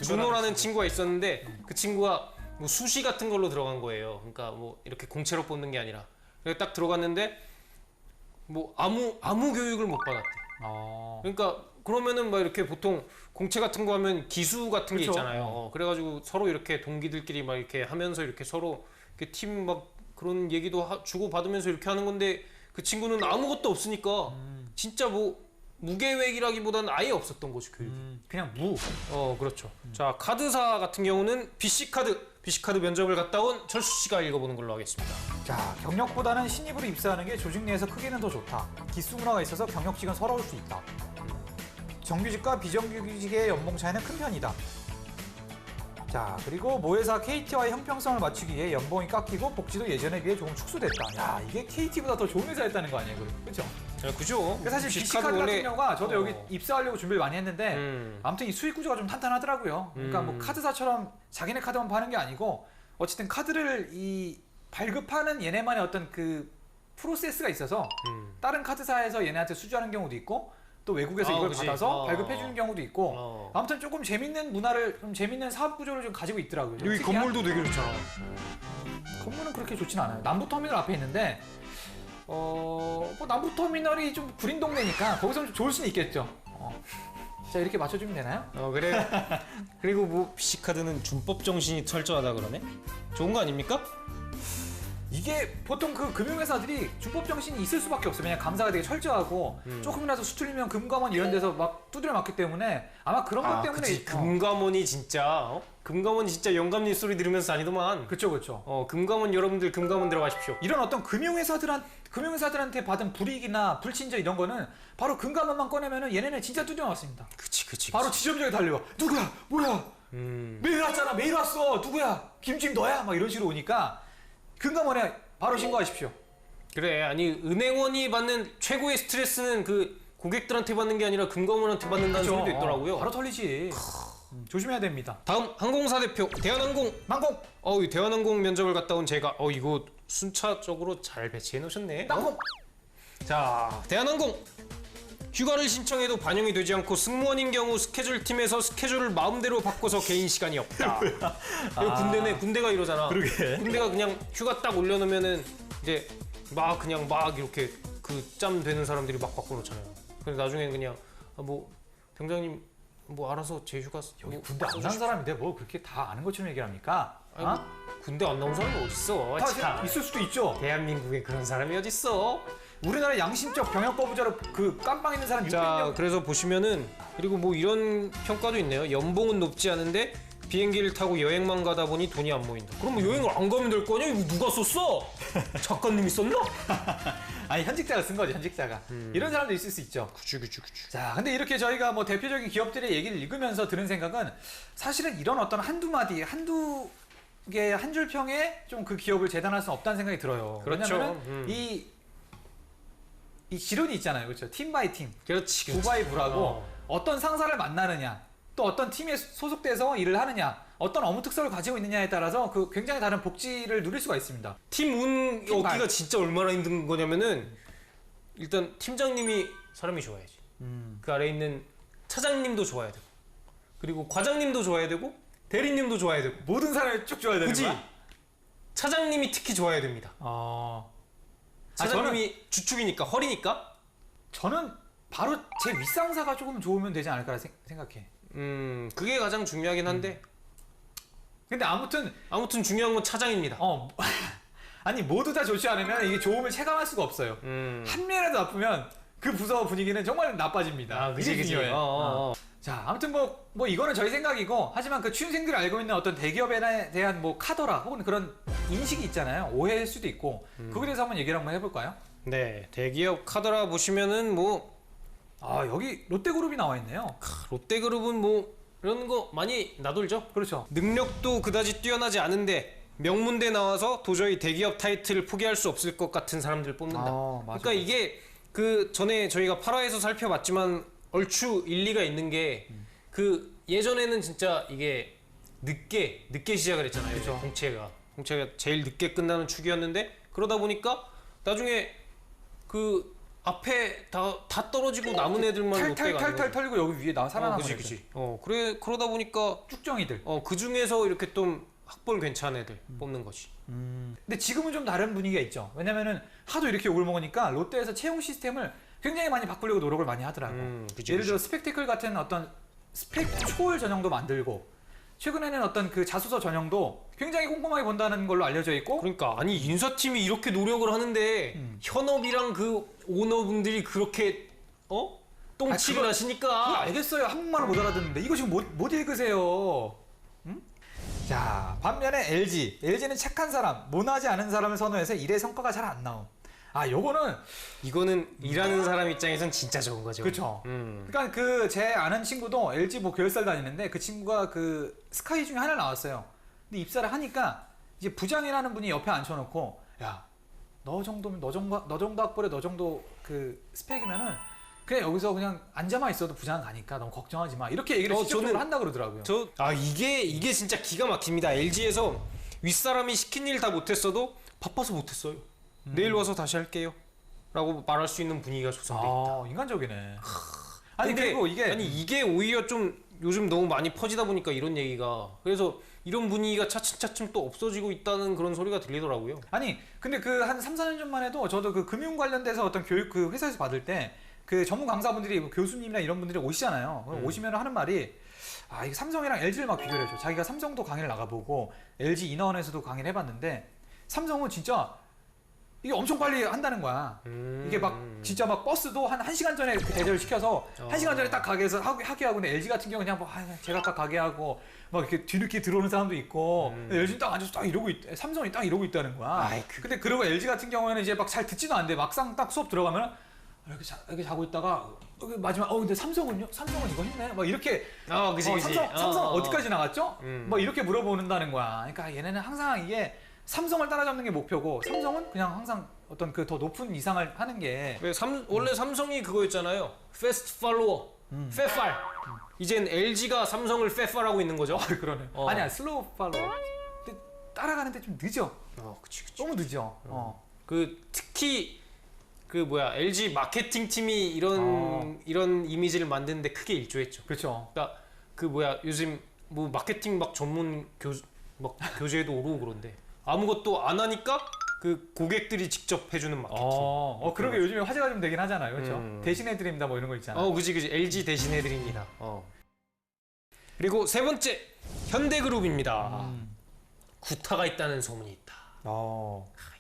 준호라는 친구가 있었는데 그 친구가 뭐 수시 같은 걸로 들어간 거예요. 그러니까 뭐 이렇게 공채로 뽑는 게 아니라. 그래서 딱 들어갔는데 뭐 아무 교육을 못 받았대. 그러니까 그러면은 막 이렇게 보통 공채 같은 거 하면 기수 같은 게 그쵸. 있잖아요. 그래가지고 서로 이렇게 동기들끼리 막 이렇게 하면서 이렇게 서로 이렇게 팀 막 그런 얘기도 주고 받으면서 이렇게 하는 건데 그 친구는 아무것도 없으니까 진짜 뭐 무계획이라기보다는 아예 없었던 거지 교육이. 그냥 무. 그렇죠. 자, 카드사 같은 경우는 BC카드 면접을 갔다 온 철수 씨가 읽어보는 걸로 하겠습니다. 자, 경력보다는 신입으로 입사하는 게 조직 내에서 크게는 더 좋다. 기수 문화가 있어서 경력직은 서러울 수 있다. 정규직과 비정규직의 연봉 차이는 큰 편이다. 자, 그리고 모회사 KT와의 형평성을 맞추기 위해 연봉이 깎이고 복지도 예전에 비해 조금 축소됐다. 야, 이게 KT보다 더 좋은 회사였다는 거 아니에요? 그렇죠? 그죠? 사실 BC카드 같은 경우가 저도 여기 입사하려고 준비를 많이 했는데 아무튼 이 수익 구조가 좀 탄탄하더라고요. 그러니까 뭐 카드사처럼 자기네 카드만 파는 게 아니고 어쨌든 카드를 이 발급하는 얘네만의 어떤 그 프로세스가 있어서 다른 카드사에서 얘네한테 수주하는 경우도 있고 또 외국에서 이걸 그치. 받아서 발급해주는 경우도 있고 아무튼 조금 재밌는 문화를 좀 재밌는 사업 구조를 좀 가지고 있더라고요. 좀 여기 특이한- 건물도 되게 좋잖아. 건물은 그렇게 좋진 않아요. 남부터미널 앞에 있는데 뭐 남부터미널이 좀 구린 동네니까 거기서 좀 좋을 수는 있겠죠. 자, 이렇게 맞춰주면 되나요? 그래. 그리고 뭐 BC카드는 준법 정신이 철저하다 그러네. 좋은 거 아닙니까? 이게 보통 그 금융회사들이 준법 정신이 있을 수밖에 없어요. 왜냐면 감사가 되게 철저하고 조금이라도 수틀리면 금감원 이런 데서 막 두드려 맞기 때문에 아마 그런 것 때문에 그치. 금감원이 진짜 금감원이 진짜 영감님 소리 들으면서 다니더만. 그렇죠, 그렇죠. 금감원 여러분들 금감원 들어가십시오. 이런 어떤 금융회사들한테 받은 불이익이나 불친절 이런 거는 바로 금감원만 꺼내면은 얘네는 진짜 두드려 맞습니다. 그치. 바로 지점장에 달려와. 누구야? 뭐야? 메일 왔잖아. 메일 왔어. 누구야? 김주임 너야? 막 이런 식으로 오니까 금감원에 바로 신고하십시오. 그래. 아니 은행원이 받는 최고의 스트레스는 그 고객들한테 받는 게 아니라 금감원한테 받는다는 그쵸? 소리도 있더라고요. 바로 털리지. 조심해야 됩니다. 다음 항공사 대표 대한항공. 망공, 이 대한항공 면접을 갔다 온 제가 이거 순차적으로 잘 배치해 놓으셨네. 땅콩. 자, 대한항공. 휴가를 신청해도 반영이 되지 않고 승무원인 경우 스케줄 팀에서 스케줄을 마음대로 바꿔서 개인 시간이 없다. 이거 군대네. 군대가 이러잖아. 그러게. 군대가 그냥 휴가 딱 올려놓으면은 이제 막 이렇게 그 짬 되는 사람들이 막 바꿔놓잖아요. 근데 나중에 그냥 뭐 병장님 뭐 알아서 제 휴가 여기 뭐 군대 안 난 써주십시오. 사람인데 뭐 그렇게 다 아는 것처럼 얘기를 합니까? 아니, 뭐 군대 안 나온 사람이 어딨어? 다 있을 수도 있죠. 대한민국에 그런 사람이 어딨어? 우리나라 양심적 병역 거부자로 그 깜빵 있는 사람 자, 600명. 그래서 보시면은 그리고 뭐 이런 평가도 있네요. 연봉은 높지 않은데 비행기를 타고 여행만 가다 보니 돈이 안 모인다. 그럼 뭐 여행을 안 가면 될 거 아니야? 이거 누가 썼어? 작가님이 썼나? 아니 현직자가 쓴 거지, 현직자가. 이런 사람도 있을 수 있죠. 그치. 자, 근데 이렇게 저희가 뭐 대표적인 기업들의 얘기를 읽으면서 들은 생각은 사실은 이런 어떤 한두 마디, 한두 개, 한 줄 평에 좀 그 기업을 재단할 수는 없다는 생각이 들어요. 그렇죠. 왜냐면은 이 지론이 있잖아요. 그렇죠. 팀 바이 팀, 그렇지. 부 바이 부라고 어떤 상사를 만나느냐, 또 어떤 팀에 소속돼서 일을 하느냐, 어떤 업무 특성을 가지고 있느냐에 따라서 그 굉장히 다른 복지를 누릴 수가 있습니다. 팀 운 팀 얻기가 발. 진짜 얼마나 힘든 거냐면은 일단 팀장님이 사람이 좋아야지. 그 아래 있는 차장님도 좋아야 되고 그리고 과장님도 좋아야 되고 대리님도 좋아야 되고 모든 사람이 쭉 줘야 되는 그치? 거야? 차장님이 특히 좋아야 됩니다. 차장님이 주축이니까 허리니까. 저는 바로 제 윗상사가 조금 좋으면 되지 않을까 생각해. 그게 가장 중요하긴 한데 근데 아무튼 아무튼 중요한 건 차장입니다. 아니 모두 다 좋지 않으면 이게 좋음을 체감할 수가 없어요. 한 명이라도 나쁘면 그 부서 분위기는 정말 나빠집니다. 이게 중요해요. 자, 아무튼 뭐 이거는 저희 생각이고, 하지만 그 취준생들이 알고 있는 어떤 대기업에 대한 뭐 카더라 혹은 그런 인식이 있잖아요. 오해일 수도 있고, 그거에 대해서 한번 얘기를 한번 해볼까요? 네, 대기업 카더라 보시면은 뭐 여기 롯데그룹이 나와 있네요. 롯데그룹은 뭐 이런 거 많이 나돌죠. 그렇죠. 능력도 그다지 뛰어나지 않은데 명문대 나와서 도저히 대기업 타이틀을 포기할 수 없을 것 같은 사람들 뽑는다. 맞아. 그러니까 이게 그 전에 저희가 8화에서 살펴봤지만 얼추 일리가 있는 게 그 예전에는 진짜 이게 늦게 시작을 했잖아요. 그쵸. 공채가 제일 늦게 끝나는 축이었는데 그러다 보니까 나중에 그 앞에 다 떨어지고 남은 애들만 롯데가 탈탈탈탈 털리고 여기 위에 살아남은 애들. 그치. 그러다 보니까 쭉정이들. 그 중에서 이렇게 좀 학벌 괜찮은 애들 뽑는 거지. 근데 지금은 좀 다른 분위기가 있죠. 왜냐면은 하도 이렇게 욕을 먹으니까 롯데에서 채용 시스템을 굉장히 많이 바꾸려고 노력을 많이 하더라고. 그치, 예를 그치. 들어 스펙티클 같은 어떤 스펙 초월 전형도 만들고 최근에는 어떤 그 자소서 전형도 굉장히 꼼꼼하게 본다는 걸로 알려져 있고 그러니까 아니 인사팀이 이렇게 노력을 하는데 현업이랑 그 오너분들이 그렇게 똥치를 그걸 하시니까 알겠어요. 한국말을 못 알아듣는데 이거 지금 못 읽으세요. 응? 자, 반면에 LG는 착한 사람, 모나지 않은 사람을 선호해서 일의 성과가 잘 안 나옴. 아, 요거는 이거는 일하는 사람 입장에선 진짜 좋은 거죠. 그렇죠. 그러니까 그 제 아는 친구도 LG 뭐 계열사를 다니는데 그 친구가 그 스카이 중에 하나 나왔어요. 근데 입사를 하니까 이제 부장이라는 분이 옆에 앉혀놓고 야, 너 정도면 너 정도 학벌에 너 정도 그 스펙이면은 그냥 여기서 그냥 앉아만 있어도 부장 가니까 너무 걱정하지 마. 이렇게 얘기를 직접적으로 한다 그러더라고요. 이게 진짜 기가 막힙니다. LG에서 윗사람이 시킨 일 다 못했어도 바빠서 못했어요. 내일 와서 다시 할게요. 라고 말할 수 있는 분위기가 조성돼 있다. 아, 인간적이네. 아니 근데 그리고 이게 오히려 좀 요즘 너무 많이 퍼지다 보니까 이런 얘기가 그래서 이런 분위기가 차츰차츰 또 없어지고 있다는 그런 소리가 들리더라고요. 아니 근데 그 한 3, 4년 전만 해도 저도 그 금융 관련돼서 어떤 교육 그 회사에서 받을 때 그 전문 강사분들이 뭐 교수님이나 이런 분들이 오시잖아요. 오시면 하는 말이 아, 이게 삼성이랑 LG를 막 비교를 해줘. 자기가 삼성도 강의를 나가보고 LG 인하원에서도 강의를 해봤는데 삼성은 진짜 이게 엄청 빨리 한다는 거야. 이게 막 진짜 막 버스도 한 1시간 전에 그 대절을 시켜서 1시간 전에 딱 가게에서 하게 하고 근데 LG 같은 경우는 그냥 뭐 제각각 가게 하고 막 이렇게 뒤늦게 들어오는 사람도 있고 LG는 딱 앉아서 딱 이러고 삼성이 딱 이러고 있다는 거야. 근데 그리고 LG 같은 경우에는 이제 막 잘 듣지도 않는데 막상 딱 수업 들어가면 이렇게 자고 있다가 마지막 근데 삼성은요? 삼성은 이거 했네? 막 이렇게 그치. 삼성 어디까지 나갔죠? 뭐 이렇게 물어보는다는 거야. 그러니까 얘네는 항상 이게 삼성을 따라잡는 게 목표고 삼성은 그냥 항상 어떤 그 더 높은 이상을 하는 게 원래 삼성이 그거였잖아요. 패스트 팔로워, 페팔. 이젠 LG가 삼성을 페팔하고 있는 거죠. 그러네. 아니야 슬로우 팔로우. 근데 따라가는데 좀 늦어. 그치. 너무 늦어. 그 특히 그 뭐야 LG 마케팅 팀이 이런 이미지를 만드는데 크게 일조했죠. 그렇죠. 그러니까 그 뭐야 요즘 뭐 마케팅 막 전문 교재에도 오르고 그런데 아무것도 안 하니까 그 고객들이 직접 해주는 마케팅. 그러게 요즘에 화제가 좀 되긴 하잖아요. 그렇죠. 대신해 드립니다 뭐 이런 거 있잖아요. 그지 LG 대신해 드립니다. 그리고 세 번째 현대그룹입니다. 구타가 있다는 소문이 있다.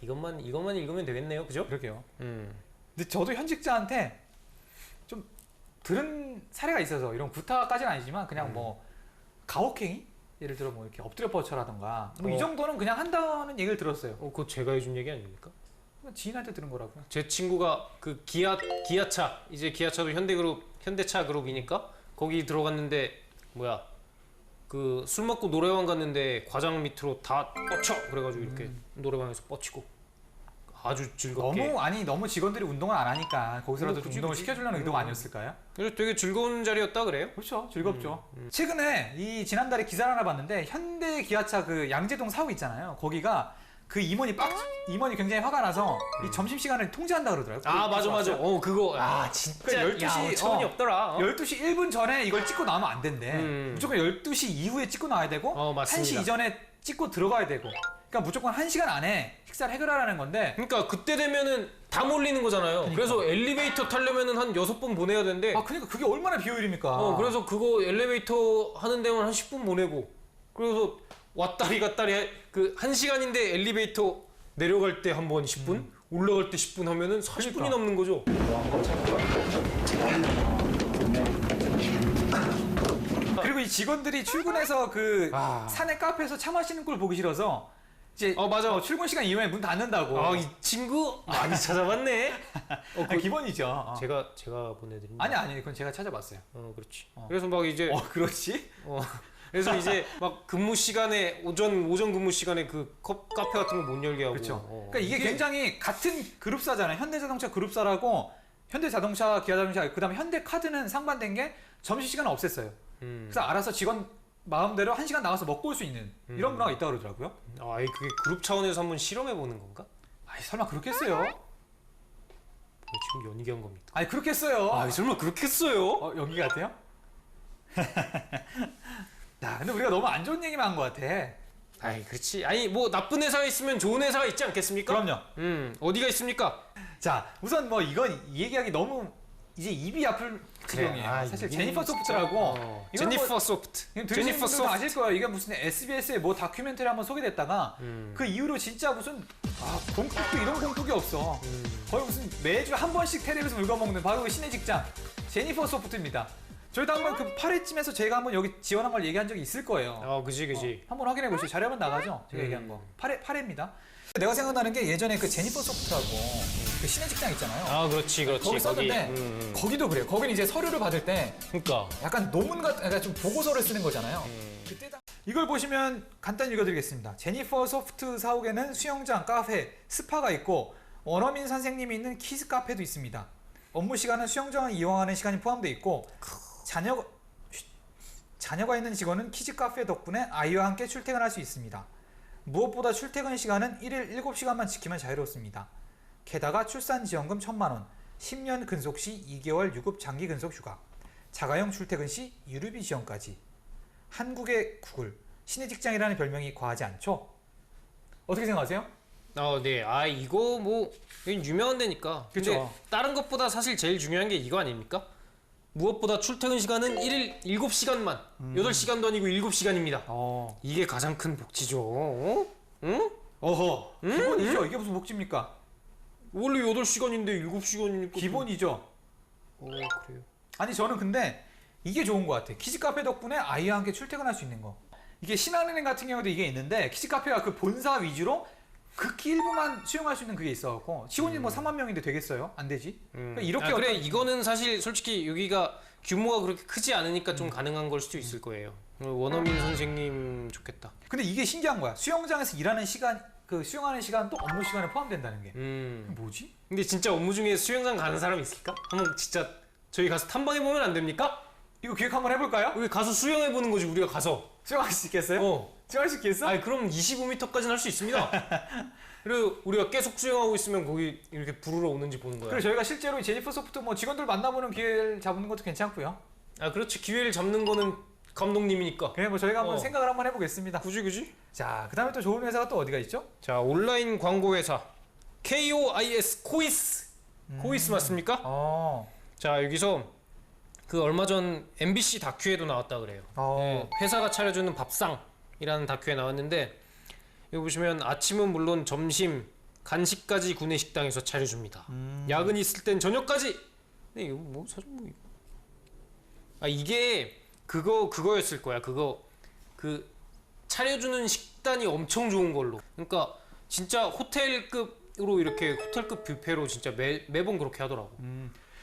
이것만 읽으면 되겠네요, 그죠? 그러게요. 근데 저도 현직자한테 좀 들은 사례가 있어서 이런 구타까지는 아니지만 그냥 뭐 가혹행위? 예를 들어 뭐 이렇게 엎드려 뻗쳐라던가 뭐 이 정도는 그냥 한다는 얘기를 들었어요. 그거 제가 해준 얘기 아닙니까? 지인한테 들은 거라고요. 제 친구가 그 기아차 이제 기아차도 현대차 그룹이니까 거기 들어갔는데 뭐야 그 술 먹고 노래방 갔는데 과장 밑으로 다 뻗쳐 그래가지고 이렇게 노래방에서 뻗치고 아주 즐겁게 너무 직원들이 운동을 안 하니까 거기서라도 좀 그치, 운동을 그치. 시켜주려는 의도가 아니었을까요? 그래서 되게 즐거운 자리였다 그래요? 그렇죠. 즐겁죠. 최근에 이 지난달에 기사를 하나 봤는데 현대 기아차 그 양재동 사옥 있잖아요. 거기가 그 임원이 굉장히 화가 나서 이 점심 시간을 통제한다 그러더라고요. 맞아. 그거 진짜 그러니까 12시 어처구니 없더라. 12시 1분 전에 이걸 찍고 나오면 안 된대. 무조건 12시 이후에 찍고 나와야 되고 맞습니다. 1시 이전에 찍고 들어가야 되고. 그러니까 무조건 1시간 안에 식사를 해결하라는 건데. 그러니까 그때 되면은 다 몰리는 거잖아요. 그래서 엘리베이터 타려면은 한 6번 보내야 되는데 그러니까 그게 얼마나 비효율입니까? 그래서 그거 엘리베이터 하는 데만 한 10분 보내고 그래서 왔다리 갔다리 그 1시간인데 엘리베이터 내려갈 때 한 번 10분 올라갈 때 10분 하면은 40분이 그러니까. 넘는 거죠. 그리고 이 직원들이 출근해서 그 사내 카페에서 차 마시는 걸 보기 싫어서 이제 맞아. 출근 시간 이후에 문 닫는다고. 이 친구 많이 찾아봤네. 기본이죠. 제가 보내드립니다. 아니 그건 제가 찾아봤어요. 그렇지. 그래서 막 이제 그렇지? 그래서 이제 막 근무 시간에 오전 근무 시간에 그 카페 같은 거 못 열게 하고. 그렇죠. 그러니까 이게 굉장히 같은 그룹사잖아요. 현대자동차 그룹사라고 현대자동차, 기아자동차, 그다음에 현대카드는 상반된 게 점심시간을 없앴어요. 그래서 알아서 직원 마음대로 1시간 나가서 먹고 올 수 있는 이런 문화가 있다고 그러더라고요. 그게 그룹 차원에서 한번 실험해 보는 건가? 설마 그렇겠어요? 지금 연기한 겁니까? 그렇겠어요. 설마 그렇겠어요? 연기 같아요? 야, 근데 우리가 너무 안 좋은 얘기만 한 것 같아. 아이 그렇지. 아니 뭐 나쁜 회사가 있으면 좋은 회사가 있지 않겠습니까? 그럼요. 어디가 있습니까? 자, 우선 뭐 이건 얘기하기 너무 이제 입이 아플 지경이에요. 사실 제니퍼 소프트라고 이건 제니퍼 뭐 소프트. 들으시는 제니퍼 분들도 소프트. 아실 거예요. 이게 무슨 SBS의 뭐 다큐멘터리 한번 소개됐다가 그 이후로 진짜 무슨 공국도 이런 공국이 없어. 거의 무슨 매주 한 번씩 텔레비에서 물건먹는 바로 그 신의 직장 제니퍼 소프트입니다. 저희도 한번 그 8회쯤에서 제가 한번 여기 지원한 걸 얘기한 적이 있을 거예요. 그지. 한번 확인해 보시죠. 자료 한번 나가죠. 제가 얘기한 거. 8회입니다. 내가 생각나는 게 예전에 그 제니퍼 소프트라고 그 신의 직장 있잖아요. 그렇지. 거기 썼는데 거기도 그래요. 거기는 이제 서류를 받을 때 그러니까. 약간 논문 같은 약간 좀 보고서를 쓰는 거잖아요. 그때 이걸 보시면 간단히 읽어드리겠습니다. 제니퍼 소프트 사옥에는 수영장, 카페, 스파가 있고 원어민 선생님이 있는 키즈 카페도 있습니다. 업무 시간은 수영장을 이용하는 시간이 포함되어 있고 자녀가 있는 직원은 키즈 카페 덕분에 아이와 함께 출퇴근할 수 있습니다. 무엇보다 출퇴근 시간은 1일 7시간만 지키면 자유롭습니다. 게다가 출산지원금 1,000만 원, 10년 근속 시 2개월 유급 장기 근속 휴가, 자가용 출퇴근 시 유류비 지원까지. 한국의 구글, 신의 직장이라는 별명이 과하지 않죠? 어떻게 생각하세요? 네. 이거 뭐 이건 유명한 데니까. 근데 그쵸. 다른 것보다 사실 제일 중요한 게 이거 아닙니까? 무엇보다 출퇴근 시간은 1일 7시간만. 8시간도 아니고 7시간입니다. 이게 가장 큰 복지죠. 응? 어허, 기본이죠. 이게 무슨 복지입니까? 원래 8시간인데 7시간이니까 기본이죠. 그래요. 아니 저는 근데 이게 좋은 것 같아. 키즈 카페 덕분에 아이와 함께 출퇴근할 수 있는 거. 이게 신한은행 같은 경우도 이게 있는데 키즈 카페가 그 본사 위주로 극히 일부만 수용할 수 있는 그게 있어갖고 직원이 뭐 3만 명인데 되겠어요? 안 되지? 그러니까 이렇게 그래 이거는 사실 솔직히 여기가 규모가 그렇게 크지 않으니까 좀 가능한 걸 수도 있을 거예요. 원어민 선생님 좋겠다. 근데 이게 신기한 거야. 수영장에서 일하는 시간, 그 수영하는 시간도 업무 시간에 포함된다는 게. 뭐지? 근데 진짜 업무 중에 수영장 가는 사람 있을까? 한번 진짜 저희 가서 탐방해 보면 안 됩니까? 이거 기획 한번 해볼까요? 우리 가서 수영해 보는 거지 우리가 가서. 수영할 수 있겠어요? 수영할 수 있겠어? 그럼 25m까지는 할 수 있습니다. 그리고 우리가 계속 수영하고 있으면 거기 이렇게 부르러 오는지 보는 거야. 그리고 저희가 실제로 제니퍼 소프트 뭐 직원들 만나보는 기회를 잡는 것도 괜찮고요. 그렇지. 기회를 잡는 거는 감독님이니까. 그래 뭐 저희가 한번 생각을 한번 해보겠습니다. 그지? 자, 그다음에 또 좋은 회사가 또 어디가 있죠? 자, 온라인 광고 회사 KOIS 코이스. 코이스 맞습니까? 자, 여기서 그 얼마 전 MBC 다큐에도 나왔다 그래요. 회사가 차려주는 밥상이라는 다큐에 나왔는데 여기 보시면 아침은 물론 점심, 간식까지 구내 식당에서 차려줍니다. 야근이 있을 땐 저녁까지. 근데 이거 뭐 사실 뭐 이게 그거였을 거야. 그 차려주는 식단이 엄청 좋은 걸로. 그러니까 진짜 호텔급으로 이렇게 호텔급 뷔페로 진짜 매번 그렇게 하더라고.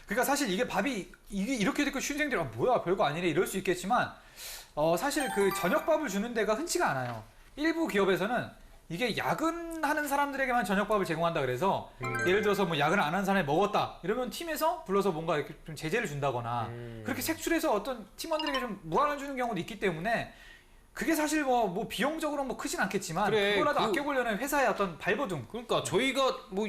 그러니까 사실 이게 밥이 이게 이렇게 듣고 취준생들이 뭐야 별거 아니래 이럴 수 있겠지만 사실 그 저녁밥을 주는 데가 흔치가 않아요. 일부 기업에서는 이게 야근하는 사람들에게만 저녁밥을 제공한다 그래서 예를 들어서 뭐 야근 안 하는 사람이 먹었다 이러면 팀에서 불러서 뭔가 이렇게 좀 제재를 준다거나 그렇게 색출해서 어떤 팀원들에게 좀 무한을 주는 경우도 있기 때문에 그게 사실 뭐 비용적으로 뭐 크진 않겠지만 그래, 그거라도 아껴보려는 회사의 어떤 발버둥. 그러니까 저희가 뭐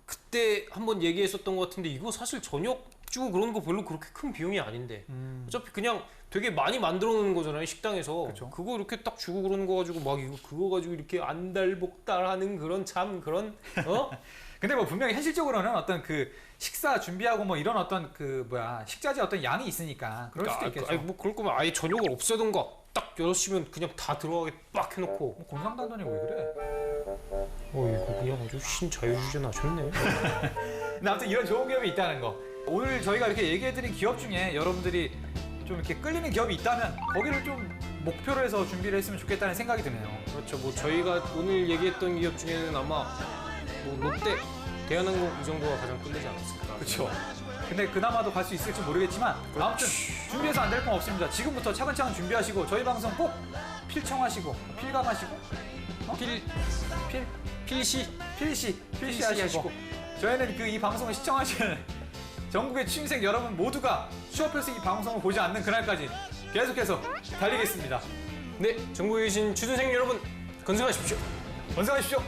그때 한번 얘기했었던 것 같은데 이거 사실 저녁 주고 그런 거 별로 그렇게 큰 비용이 아닌데 어차피 그냥 되게 많이 만들어 놓는 거잖아요 식당에서. 그쵸. 그거 이렇게 딱 주고 그러는 거 가지고 막 그거 가지고 이렇게 안달복달하는 그런 근데 뭐 분명히 현실적으로는 어떤 그 식사 준비하고 뭐 이런 어떤 그 식자재 어떤 양이 있으니까 그럴 수도 있겠죠. 뭐 그럴 거면 아예 저녁을 없애던가 딱 6시면 그냥 다 들어가게 빡 해놓고. 뭐 공상단단이 왜 그래? 이거 그냥 아주 신자유주의 나셨네. 근데 아무튼 이런 좋은 기업이 있다는 거. 오늘 저희가 이렇게 얘기해드린 기업 중에 여러분들이 좀 이렇게 끌리는 기업이 있다면 거기를 좀 목표로 해서 준비를 했으면 좋겠다는 생각이 드네요. 그렇죠. 뭐 저희가 오늘 얘기했던 기업 중에는 아마 뭐 롯데, 대한항공 이 정도가 가장 끌리지 않았을까. 그렇죠. 근데 그나마도 갈 수 있을지 모르겠지만 아무튼 준비해서 안 될 건 없습니다. 지금부터 차근차근 준비하시고 저희 방송 꼭 필청하시고 필감하시고 필시 하시고 저희는 그 이 방송을 시청하시는 전국의 취준생 여러분 모두가 취업해서 이 방송을 보지 않는 그날까지 계속해서 달리겠습니다. 네, 전국에 계신 취준생 여러분 건승하십시오. 건승하십시오.